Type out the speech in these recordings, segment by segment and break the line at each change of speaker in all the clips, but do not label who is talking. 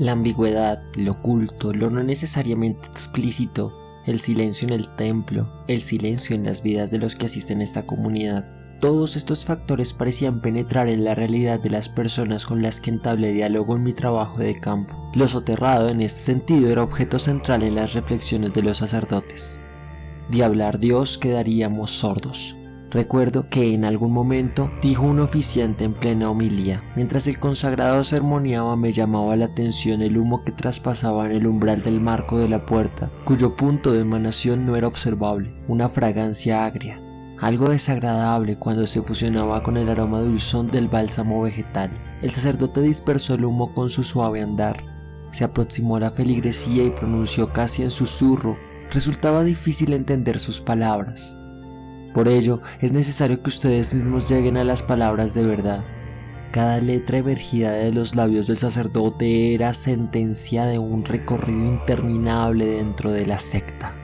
La ambigüedad, lo oculto, lo no necesariamente explícito, el silencio en el templo, el silencio en las vidas de los que asisten a esta comunidad. Todos estos factores parecían penetrar en la realidad de las personas con las que entablé diálogo en mi trabajo de campo. Lo soterrado en este sentido era objeto central en las reflexiones de los sacerdotes. De hablar Dios quedaríamos sordos. Recuerdo que en algún momento dijo un oficiante en plena homilía. Mientras el consagrado sermoneaba, me llamaba la atención el humo que traspasaba en el umbral del marco de la puerta, cuyo punto de emanación no era observable, una fragancia agria, algo desagradable cuando se fusionaba con el aroma dulzón del bálsamo vegetal. El sacerdote dispersó el humo con su suave andar, se aproximó a la feligresía y pronunció casi en susurro. Resultaba difícil entender sus palabras. Por ello, es necesario que ustedes mismos lleguen a las palabras de verdad. Cada letra emergida de los labios del sacerdote era sentencia de un recorrido interminable dentro de la secta,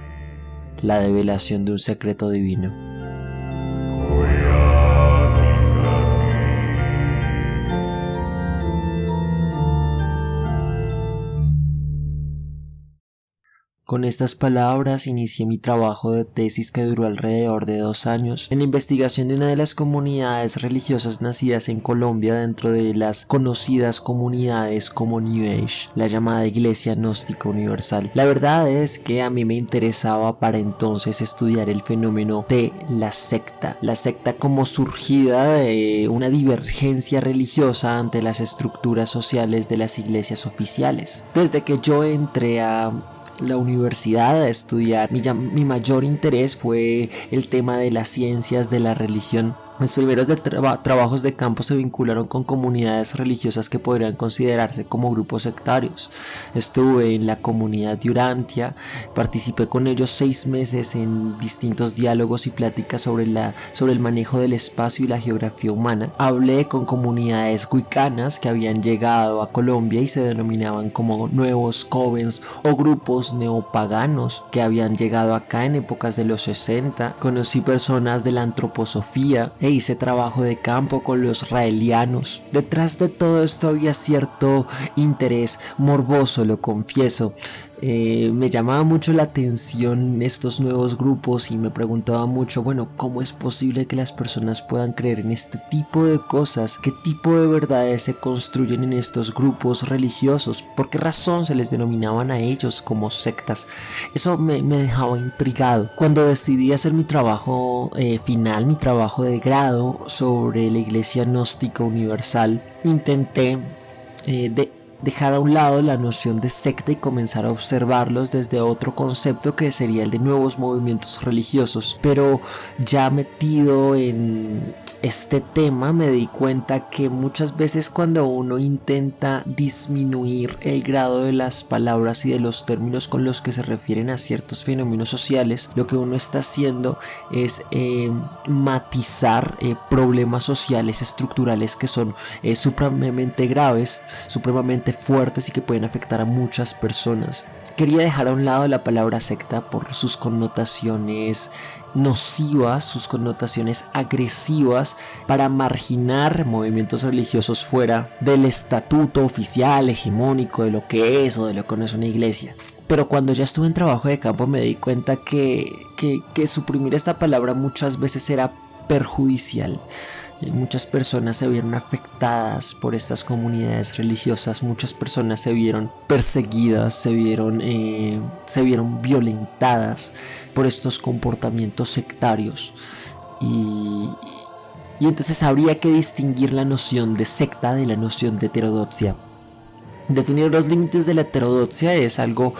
la develación de un secreto divino. Con estas palabras inicié mi trabajo de tesis que duró alrededor de 2 años en la investigación de una de las comunidades religiosas nacidas en Colombia dentro de las conocidas comunidades como New Age, la llamada Iglesia Gnóstica Universal. La verdad es que a mí me interesaba para entonces estudiar el fenómeno de la secta como surgida de una divergencia religiosa ante las estructuras sociales de las iglesias oficiales. Desde que yo entré a la universidad a estudiar, mi mayor interés fue el tema de las ciencias de la religión. Mis primeros trabajos de campo se vincularon con comunidades religiosas que podrían considerarse como grupos sectarios. Estuve en la comunidad de Urantia, participé con ellos 6 meses en distintos diálogos y pláticas sobre el manejo del espacio y la geografía humana. Hablé con comunidades wicanas que habían llegado a Colombia y se denominaban como nuevos covens o grupos neopaganos que habían llegado acá en épocas de los 60. Conocí personas de la antroposofía e hice trabajo de campo con los raelianos. Detrás de todo esto había cierto interés morboso, lo confieso. Me llamaba mucho la atención estos nuevos grupos y me preguntaba mucho, ¿cómo es posible que las personas puedan creer en este tipo de cosas? ¿Qué tipo de verdades se construyen en estos grupos religiosos? ¿Por qué razón se les denominaban a ellos como sectas? Eso me dejaba intrigado. Cuando decidí hacer mi trabajo final, mi trabajo de grado sobre la Iglesia Gnóstica Universal, intenté dejar a un lado la noción de secta y comenzar a observarlos desde otro concepto que sería el de nuevos movimientos religiosos. Pero ya metido en este tema me di cuenta que muchas veces cuando uno intenta disminuir el grado de las palabras y de los términos con los que se refieren a ciertos fenómenos sociales, lo que uno está haciendo es matizar problemas sociales estructurales que son supremamente graves, supremamente fuertes y que pueden afectar a muchas personas. Quería dejar a un lado la palabra secta por sus connotaciones nocivas, sus connotaciones agresivas, para marginar movimientos religiosos fuera del estatuto oficial hegemónico de lo que es o de lo que no es una iglesia. Pero cuando ya estuve en trabajo de campo me di cuenta que suprimir esta palabra muchas veces era perjudicial. Muchas personas se vieron afectadas por estas comunidades religiosas, muchas personas se vieron perseguidas, se vieron violentadas por estos comportamientos sectarios y entonces habría que distinguir la noción de secta de la noción de heterodoxia. Definir los límites de la heterodoxia es algo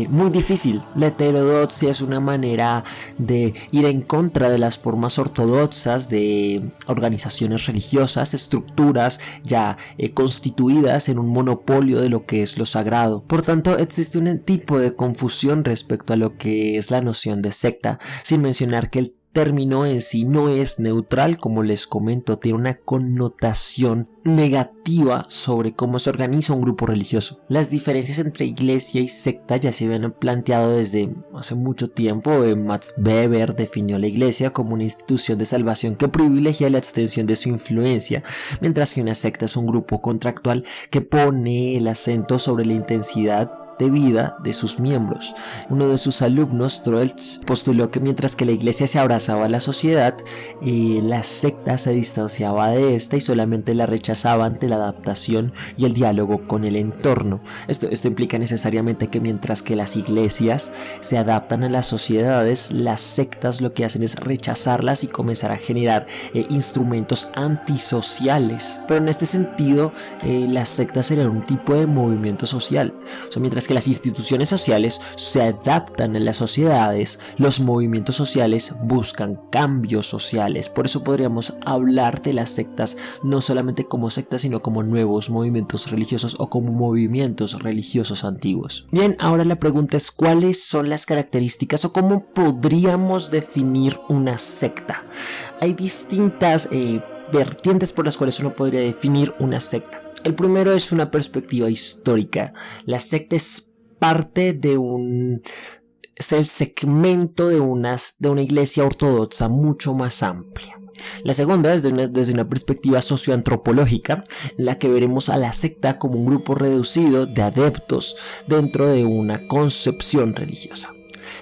muy difícil. La heterodoxia es una manera de ir en contra de las formas ortodoxas de organizaciones religiosas, estructuras ya constituidas en un monopolio de lo que es lo sagrado. Por tanto, existe un tipo de confusión respecto a lo que es la noción de secta, sin mencionar que el término en sí no es neutral, como les comento, tiene una connotación negativa sobre cómo se organiza un grupo religioso. Las diferencias entre iglesia y secta ya se habían planteado desde hace mucho tiempo. Max Weber definió la iglesia como una institución de salvación que privilegia la extensión de su influencia, mientras que una secta es un grupo contractual que pone el acento sobre la intensidad de vida de sus miembros. Uno de sus alumnos, Troeltsch, postuló que mientras que la iglesia se abrazaba a la sociedad, la secta se distanciaba de esta y solamente la rechazaba ante la adaptación y el diálogo con el entorno. Esto implica necesariamente que mientras que las iglesias se adaptan a las sociedades, las sectas lo que hacen es rechazarlas y comenzar a generar instrumentos antisociales. Pero en este sentido, las sectas serían un tipo de movimiento social. O sea, mientras que las instituciones sociales se adaptan a las sociedades, los movimientos sociales buscan cambios sociales. Por eso podríamos hablar de las sectas no solamente como sectas, sino como nuevos movimientos religiosos o como movimientos religiosos antiguos. Bien, ahora la pregunta es ¿cuáles son las características o cómo podríamos definir una secta? Hay distintas vertientes por las cuales uno podría definir una secta. El primero es una perspectiva histórica. La secta es parte de es el segmento de una iglesia ortodoxa mucho más amplia. La segunda es desde una perspectiva socioantropológica, en la que veremos a la secta como un grupo reducido de adeptos dentro de una concepción religiosa.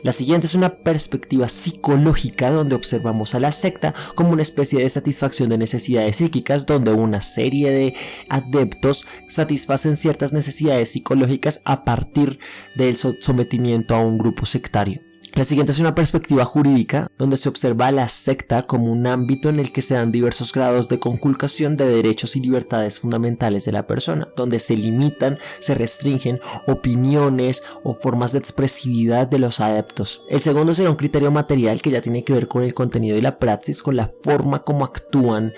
La siguiente es una perspectiva psicológica, donde observamos a la secta como una especie de satisfacción de necesidades psíquicas, donde una serie de adeptos satisfacen ciertas necesidades psicológicas a partir del sometimiento a un grupo sectario. La siguiente es una perspectiva jurídica, donde se observa a la secta como un ámbito en el que se dan diversos grados de conculcación de derechos y libertades fundamentales de la persona, donde se limitan, se restringen opiniones o formas de expresividad de los adeptos. El segundo será un criterio material que ya tiene que ver con el contenido y la praxis, con la forma como actúan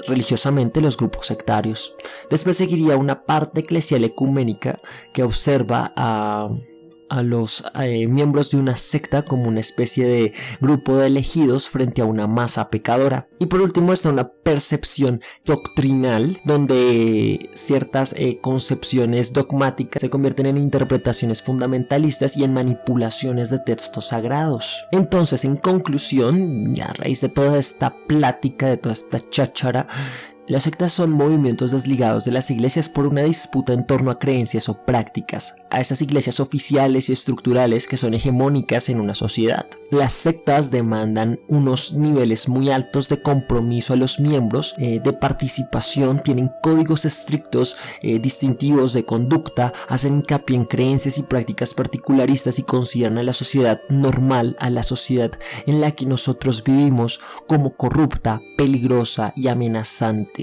religiosamente los grupos sectarios. Después seguiría una parte eclesial ecuménica que observa a los miembros de una secta como una especie de grupo de elegidos frente a una masa pecadora. Y por último está una percepción doctrinal, donde ciertas concepciones dogmáticas se convierten en interpretaciones fundamentalistas y en manipulaciones de textos sagrados. Entonces, en conclusión, ya a raíz de toda esta plática, de toda esta cháchara, las sectas son movimientos desligados de las iglesias por una disputa en torno a creencias o prácticas, a esas iglesias oficiales y estructurales que son hegemónicas en una sociedad. Las sectas demandan unos niveles muy altos de compromiso a los miembros, de participación, tienen códigos estrictos, distintivos de conducta, hacen hincapié en creencias y prácticas particularistas y consideran a la sociedad normal, a la sociedad en la que nosotros vivimos, como corrupta, peligrosa y amenazante.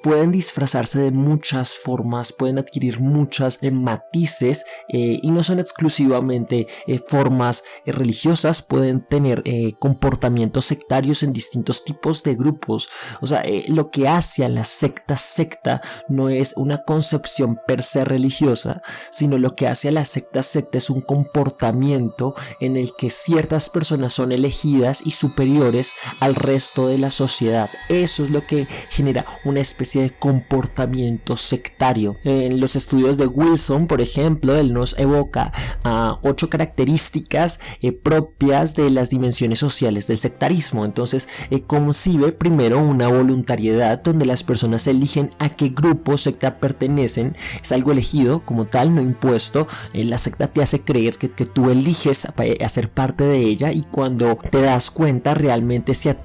Pueden disfrazarse de muchas formas, pueden adquirir muchos matices y no son exclusivamente formas religiosas, pueden tener comportamientos sectarios en distintos tipos de grupos. O sea, lo que hace a la secta no es una concepción per se religiosa, sino lo que hace a la secta es un comportamiento en el que ciertas personas son elegidas y superiores al resto de la sociedad. Eso es lo que genera una especie de comportamiento sectario. En los estudios de Wilson, por ejemplo, él nos evoca a 8 características propias de las dimensiones sociales del sectarismo. Entonces, concibe primero una voluntariedad donde las personas eligen a qué grupo secta pertenecen. Es algo elegido como tal, no impuesto. La secta te hace creer que tú eliges hacer parte de ella, y cuando te das cuenta realmente se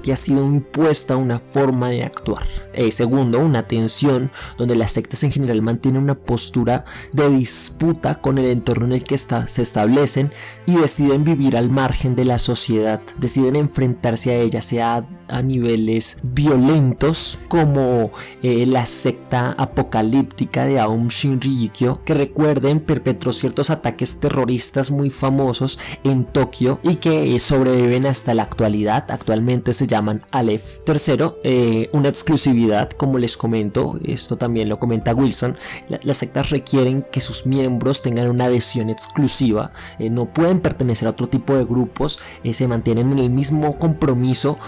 te ha sido impuesta una forma de actuar. Segundo, una tensión donde las sectas en general mantienen una postura de disputa con el entorno en el que se establecen y deciden vivir al margen de la sociedad, deciden enfrentarse a ella, sea a niveles violentos, como la secta apocalíptica de Aum Shinrikyo, que recuerden perpetró ciertos ataques terroristas muy famosos en Tokio y que sobreviven hasta la actualidad. Actualmente se llaman Aleph. Tercero, una exclusividad, como les comento, esto también lo comenta Wilson. Las sectas requieren que sus miembros tengan una adhesión exclusiva, no pueden pertenecer a otro tipo de grupos, se mantienen en el mismo compromiso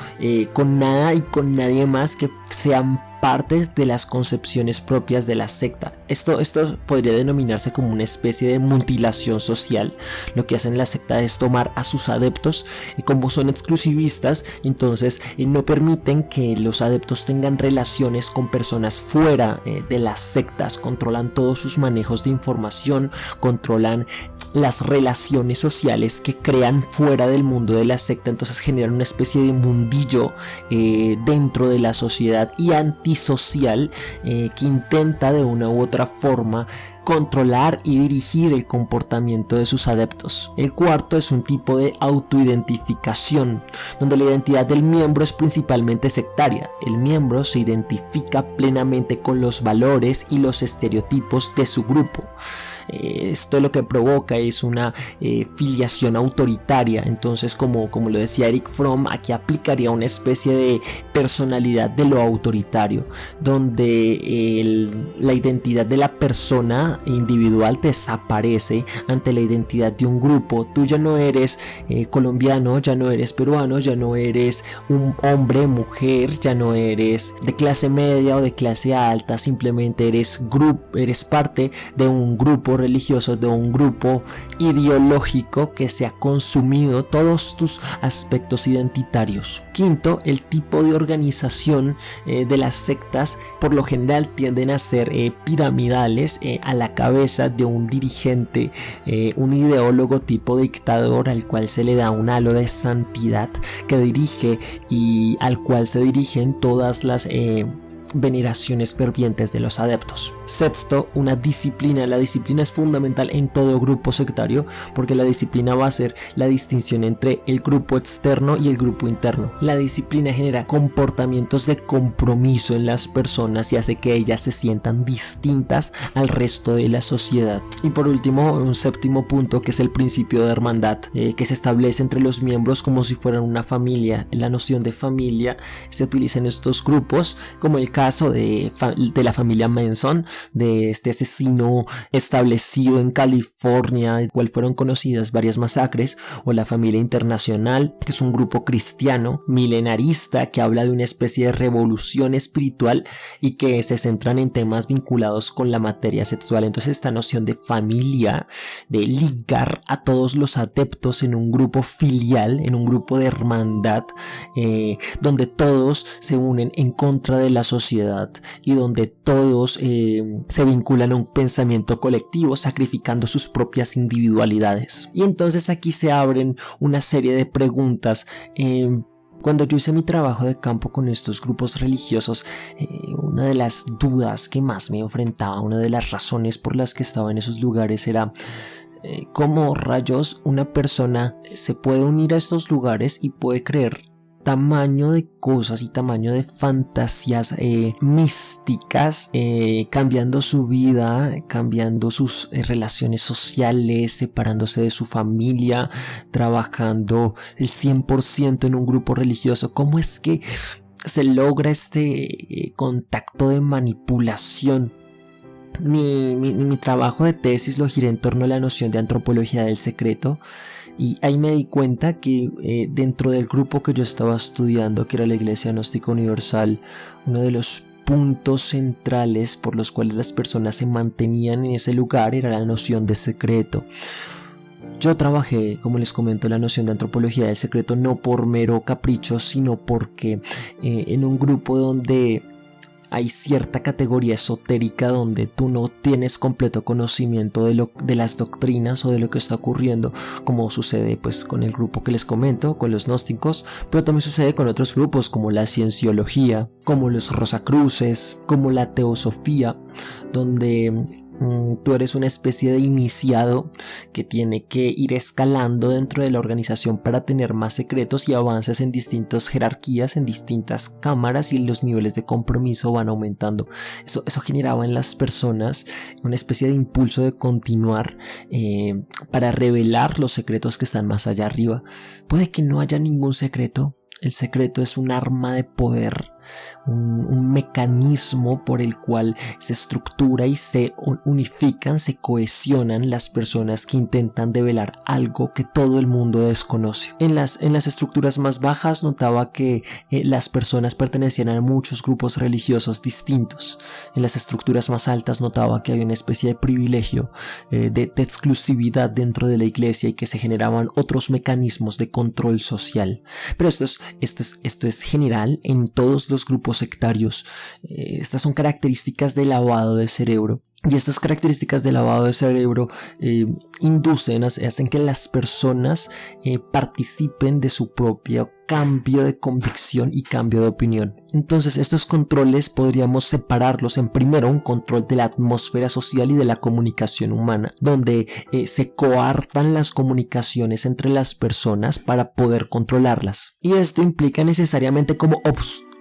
con nada y con nadie más que sean partes de las concepciones propias de la secta. Esto podría denominarse como una especie de mutilación social. Lo que hacen la secta es tomar a sus adeptos y como son exclusivistas, entonces no permiten que los adeptos tengan relaciones con personas fuera de las sectas, controlan todos sus manejos de información, controlan las relaciones sociales que crean fuera del mundo de la secta, entonces generan una especie de mundillo dentro de la sociedad y antisocial que intenta de una u otra forma controlar y dirigir el comportamiento de sus adeptos. El cuarto es un tipo de autoidentificación, donde la identidad del miembro es principalmente sectaria. El miembro se identifica plenamente con los valores y los estereotipos de su grupo. Esto lo que provoca es una filiación autoritaria. Entonces, como lo decía Eric Fromm, aquí aplicaría una especie de personalidad de lo autoritario, donde la identidad de la persona individual desaparece ante la identidad de un grupo. Tú ya no eres colombiano, ya no eres peruano, ya no eres un hombre, mujer, ya no eres de clase media o de clase alta, simplemente eres parte de un grupo religioso, de un grupo ideológico que se ha consumido todos tus aspectos identitarios. Quinto, el tipo de organización de las sectas por lo general tienden a ser piramidales, a la cabeza de un dirigente, un ideólogo tipo dictador al cual se le da un halo de santidad que dirige y al cual se dirigen todas las veneraciones fervientes de los adeptos. Sexto, una disciplina. La disciplina es fundamental en todo grupo sectario porque la disciplina va a ser la distinción entre el grupo externo y el grupo interno. La disciplina genera comportamientos de compromiso en las personas y hace que ellas se sientan distintas al resto de la sociedad. Y por último, un séptimo punto, que es el principio de hermandad, que se establece entre los miembros como si fueran una familia. La noción de familia se utiliza en estos grupos, como el caso de la familia Manson, de este asesino establecido en California, del cual fueron conocidas varias masacres, o la familia Internacional, que es un grupo cristiano milenarista que habla de una especie de revolución espiritual y que se centran en temas vinculados con la materia sexual. Entonces esta noción de familia, de ligar a todos los adeptos en un grupo filial, en un grupo de hermandad, donde todos se unen en contra de la sociedad y donde todos se vinculan a un pensamiento colectivo, sacrificando sus propias individualidades. Y entonces aquí se abren una serie de preguntas. Cuando yo hice mi trabajo de campo con estos grupos religiosos, una de las dudas que más me enfrentaba, una de las razones por las que estaba en esos lugares era ¿cómo rayos una persona se puede unir a estos lugares y puede creer tamaño de cosas y tamaño de fantasías místicas, cambiando su vida, cambiando sus relaciones sociales, separándose de su familia, trabajando el 100% en un grupo religioso? ¿Cómo es que se logra este contacto de manipulación? Mi trabajo de tesis lo giré en torno a la noción de antropología del secreto, y ahí me di cuenta que dentro del grupo que yo estaba estudiando, que era la Iglesia Gnóstica Universal, uno de los puntos centrales por los cuales las personas se mantenían en ese lugar era la noción de secreto. Yo trabajé, como les comento, la noción de antropología del secreto no por mero capricho, sino porque en un grupo donde hay cierta categoría esotérica, donde tú no tienes completo conocimiento de las doctrinas o de lo que está ocurriendo, como sucede pues con el grupo que les comento, con los gnósticos, pero también sucede con otros grupos como la cienciología, como los rosacruces, como la teosofía, donde Tú eres una especie de iniciado que tiene que ir escalando dentro de la organización para tener más secretos y avances en distintas jerarquías, en distintas cámaras, y los niveles de compromiso van aumentando. Eso generaba en las personas una especie de impulso de continuar para revelar los secretos que están más allá arriba. Puede que no haya ningún secreto. El secreto es un arma de poder, un mecanismo por el cual se estructura y se unifican, se cohesionan las personas que intentan develar algo que todo el mundo desconoce. En las estructuras más bajas notaba que las personas pertenecían a muchos grupos religiosos distintos. En las estructuras más altas notaba que había una especie de privilegio, de exclusividad dentro de la iglesia, y que se generaban otros mecanismos de control social. Pero esto es general en todos los grupos sectarios. Estas son características de lavado de cerebro. Y estas características de lavado de cerebro hacen que las personas participen de su propio cambio de convicción y cambio de opinión. Entonces, estos controles podríamos separarlos en primero un control de la atmósfera social y de la comunicación humana, donde se coartan las comunicaciones entre las personas para poder controlarlas. Y esto implica necesariamente como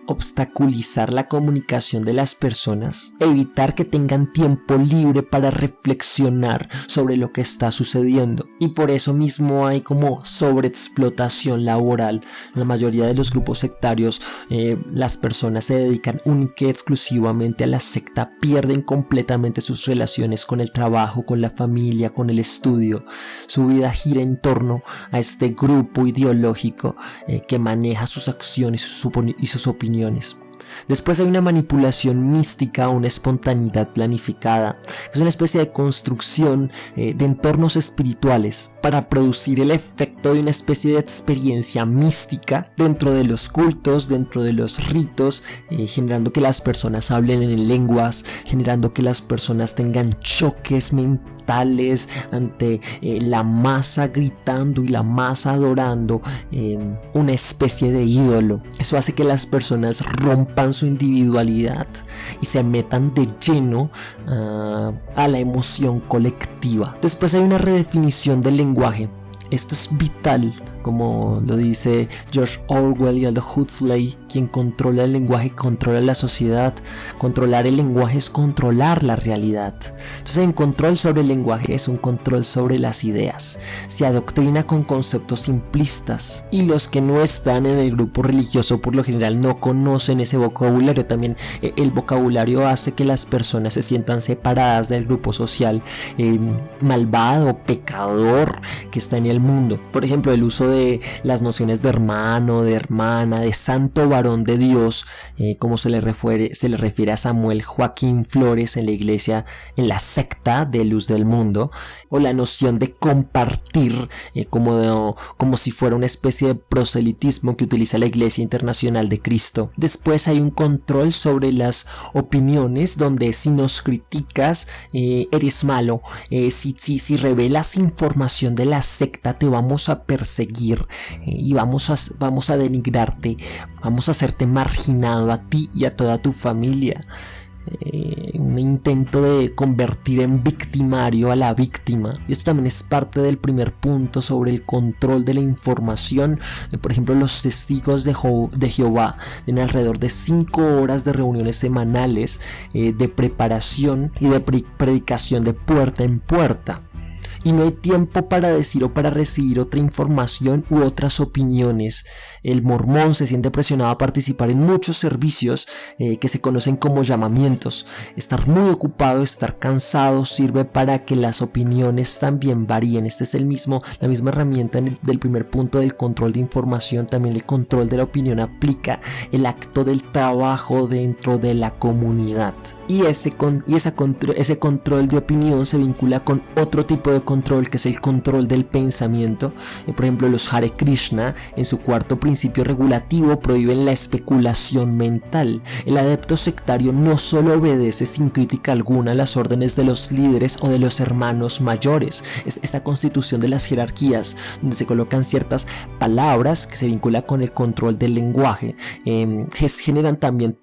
obstaculizar la comunicación de las personas, evitar que tengan tiempo libre para reflexionar sobre lo que está sucediendo, y por eso mismo hay como sobreexplotación laboral. En la mayoría de los grupos sectarios las personas se dedican única y exclusivamente a la secta, pierden completamente sus relaciones con el trabajo, con la familia, con el estudio. Su vida gira en torno a este grupo ideológico que maneja sus acciones y sus opiniones. Después hay una manipulación mística, una espontaneidad planificada. Es una especie de construcción de entornos espirituales para producir el efecto de una especie de experiencia mística dentro de los cultos, dentro de los ritos, generando que las personas hablen en lenguas, generando que las personas tengan choques mentales ante la masa gritando y la masa adorando una especie de ídolo. Eso hace que las personas rompan su individualidad y se metan de lleno a la emoción colectiva. Después hay una redefinición del lenguaje. Esto es vital, como lo dice George Orwell y Aldous Huxley: quien controla el lenguaje controla la sociedad. Controlar el lenguaje es controlar la realidad. Entonces, el control sobre el lenguaje es un control sobre las ideas. Se adoctrina con conceptos simplistas, y los que no están en el grupo religioso por lo general no conocen ese vocabulario. También el vocabulario hace que las personas se sientan separadas del grupo social malvado, pecador que está en el mundo. Por ejemplo, el uso de las nociones de hermano, de hermana, de santo varón de Dios, como se le refiere a Samuel Joaquín Flores en la iglesia, en la secta de Luz del Mundo, o la noción de compartir, como si fuera una especie de proselitismo que utiliza la Iglesia Internacional de Cristo. Después hay un control sobre las opiniones, donde si nos criticas eres malo, si revelas información de la secta te vamos a perseguir y vamos a denigrarte, vamos a hacerte marginado a ti y a toda tu familia. Un intento de convertir en victimario a la víctima. Y esto también es parte del primer punto sobre el control de la información. Por ejemplo, los testigos de Jehová tienen alrededor de 5 horas de reuniones semanales de preparación y de predicación de puerta en puerta. Y no hay tiempo para decir o para recibir otra información u otras opiniones. El mormón se siente presionado a participar en muchos servicios que se conocen como llamamientos. Estar muy ocupado, estar cansado sirve para que las opiniones también varíen. Esta es la misma herramienta del primer punto del control de información. También el control de la opinión aplica el acto del trabajo dentro de la comunidad. Y ese control de opinión se vincula con otro tipo de control, que es el control del pensamiento. Por ejemplo, los Hare Krishna, en su cuarto principio regulativo, prohíben la especulación mental. El adepto sectario no solo obedece sin crítica alguna las órdenes de los líderes o de los hermanos mayores. Esta constitución de las jerarquías, donde se colocan ciertas palabras que se vinculan con el control del lenguaje, generan también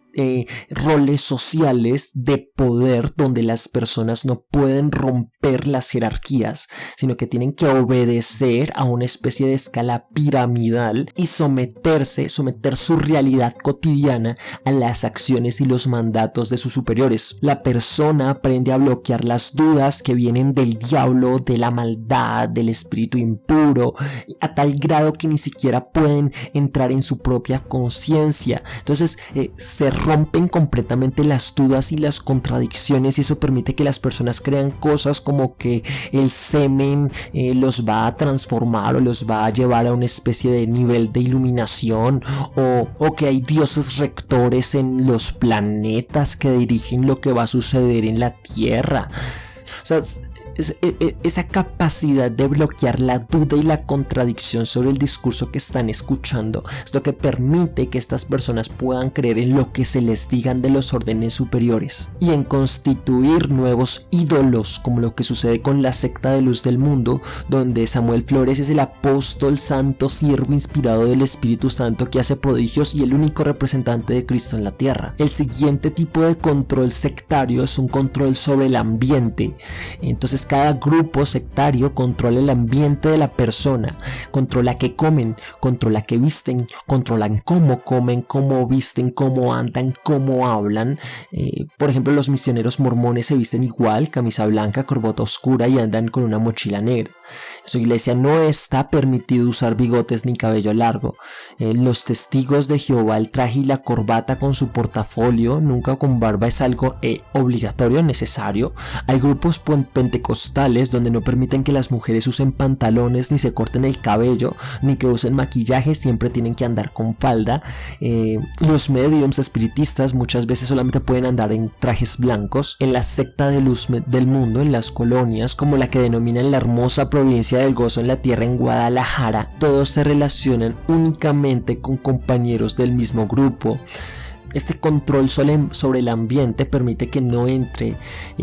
roles sociales de poder donde las personas no pueden romper las jerarquías, sino que tienen que obedecer a una especie de escala piramidal y someter su realidad cotidiana a las acciones y los mandatos de sus superiores. La persona aprende a bloquear las dudas que vienen del diablo, de la maldad, del espíritu impuro, a tal grado que ni siquiera pueden entrar en su propia conciencia. Entonces se rompen completamente las dudas y las contradicciones, y eso permite que las personas crean cosas como que el semen los va a transformar o los va a llevar a una especie de nivel de iluminación, o que hay dioses rectores en los planetas que dirigen lo que va a suceder en la Tierra. O sea, esa capacidad de bloquear la duda y la contradicción sobre el discurso que están escuchando es lo que permite que estas personas puedan creer en lo que se les digan de los órdenes superiores y en constituir nuevos ídolos, como lo que sucede con la secta de Luz del Mundo, donde Samuel Flores es el apóstol santo siervo inspirado del Espíritu Santo que hace prodigios y el único representante de Cristo en la tierra. El siguiente tipo de control sectario es un control sobre el ambiente. Entonces cada grupo sectario controla el ambiente de la persona, controla qué comen, controla qué visten, controlan cómo comen, cómo visten, cómo andan, cómo hablan. Por ejemplo, los misioneros mormones se visten igual, camisa blanca, corbata oscura y andan con una mochila negra. En su iglesia no está permitido usar bigotes ni cabello largo. Los testigos de Jehová, el traje y la corbata con su portafolio, nunca con barba, es algo obligatorio, necesario. Hay grupos pentecostales donde no permiten que las mujeres usen pantalones, ni se corten el cabello, ni que usen maquillaje, siempre tienen que andar con falda. Los mediums espiritistas muchas veces solamente pueden andar en trajes blancos. En la secta de Luz del Mundo, en las colonias, como la que denominan la hermosa provincia del Gozo en la Tierra en Guadalajara, todos se relacionan únicamente con compañeros del mismo grupo. Este control sobre el ambiente permite que no entre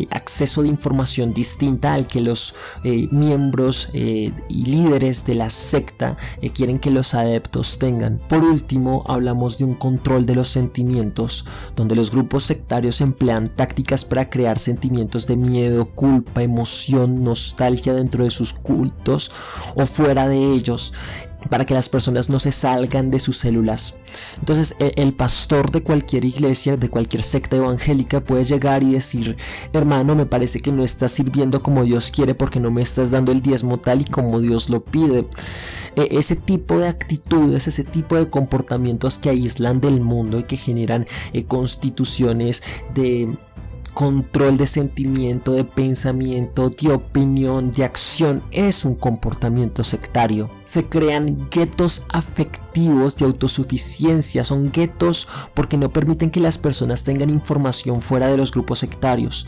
acceso de información distinta al que los miembros y líderes de la secta quieren que los adeptos tengan. Por último, hablamos de un control de los sentimientos, donde los grupos sectarios emplean tácticas para crear sentimientos de miedo, culpa, emoción, nostalgia dentro de sus cultos o fuera de ellos, para que las personas no se salgan de sus células. Entonces el pastor de cualquier iglesia, de cualquier secta evangélica, puede llegar y decir: hermano, me parece que no estás sirviendo como Dios quiere porque no me estás dando el diezmo tal y como Dios lo pide. Ese tipo de actitudes, ese tipo de comportamientos que aíslan del mundo y que generan constituciones de control de sentimiento, de pensamiento, de opinión, de acción, es un comportamiento sectario. Se crean guetos afectivos de autosuficiencia. Son guetos porque no permiten que las personas tengan información fuera de los grupos sectarios.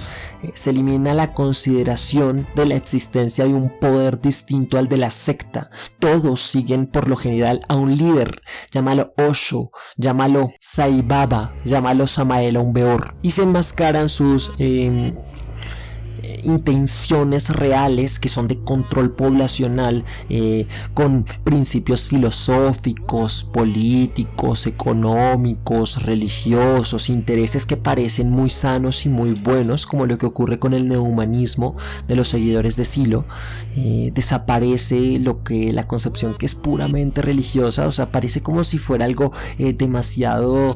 Se elimina la consideración de la existencia de un poder distinto al de la secta. Todos siguen por lo general a un líder. Llámalo Osho, llámalo Sai Baba, llámalo Samael Aun Weor, y se enmascaran sus intenciones reales, que son de control poblacional, con principios filosóficos, políticos, económicos, religiosos, intereses que parecen muy sanos y muy buenos, como lo que ocurre con el neohumanismo de los seguidores de Silo. Desaparece la concepción que es puramente religiosa. O sea, parece como si fuera algo demasiado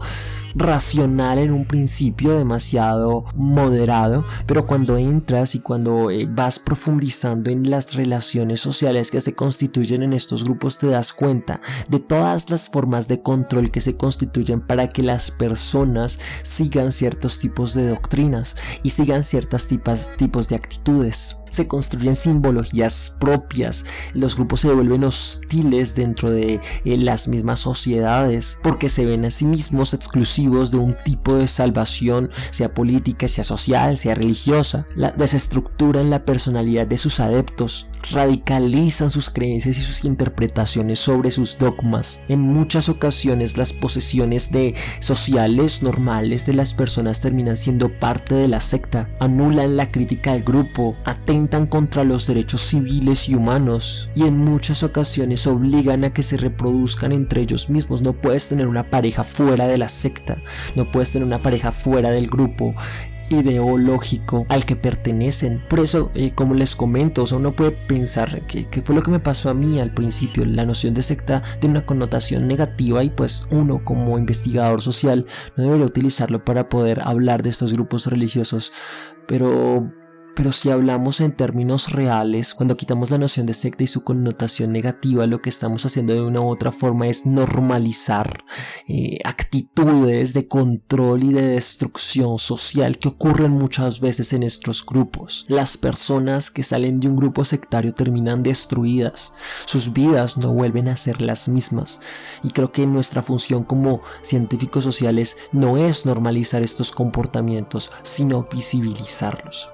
racional en un principio, demasiado moderado, pero cuando entras y cuando vas profundizando en las relaciones sociales que se constituyen en estos grupos, te das cuenta de todas las formas de control que se constituyen para que las personas sigan ciertos tipos de doctrinas y sigan ciertos tipos de actitudes. Se construyen simbologías propias, los grupos se vuelven hostiles dentro de las mismas sociedades porque se ven a sí mismos exclusivos de un tipo de salvación, sea política, sea social, sea religiosa. Desestructuran la personalidad de sus adeptos, radicalizan sus creencias y sus interpretaciones sobre sus dogmas. En muchas ocasiones las posesiones sociales normales de las personas terminan siendo parte de la secta, anulan la crítica al grupo, atentan atentan contra los derechos civiles y humanos y en muchas ocasiones obligan a que se reproduzcan entre ellos mismos. No puedes tener una pareja fuera de la secta, no puedes tener una pareja fuera del grupo ideológico al que pertenecen. Por eso, como les comento, uno puede pensar que fue lo que me pasó a mí al principio. La noción de secta tiene una connotación negativa y pues uno como investigador social no debería utilizarlo para poder hablar de estos grupos religiosos, pero si hablamos en términos reales, cuando quitamos la noción de secta y su connotación negativa, lo que estamos haciendo de una u otra forma es normalizar actitudes de control y de destrucción social que ocurren muchas veces en estos grupos. Las personas que salen de un grupo sectario terminan destruidas, sus vidas no vuelven a ser las mismas, y creo que nuestra función como científicos sociales no es normalizar estos comportamientos, sino visibilizarlos.